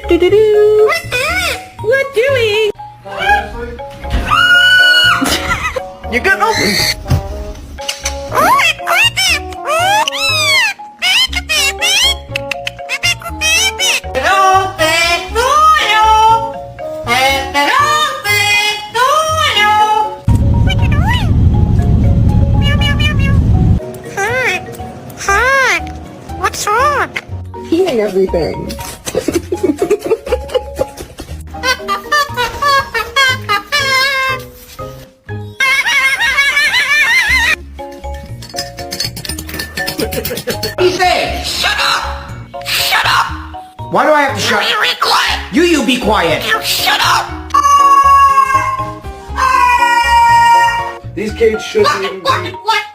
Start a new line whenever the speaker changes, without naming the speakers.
Do-do-do. What doing? You got open.
What's wrong?
Peeing everything.
What do you say?
Shut up! Shut up!
Why do I have to shut?
You be quiet!
You be quiet.
You shut up!
These kids shouldn't even be.
What?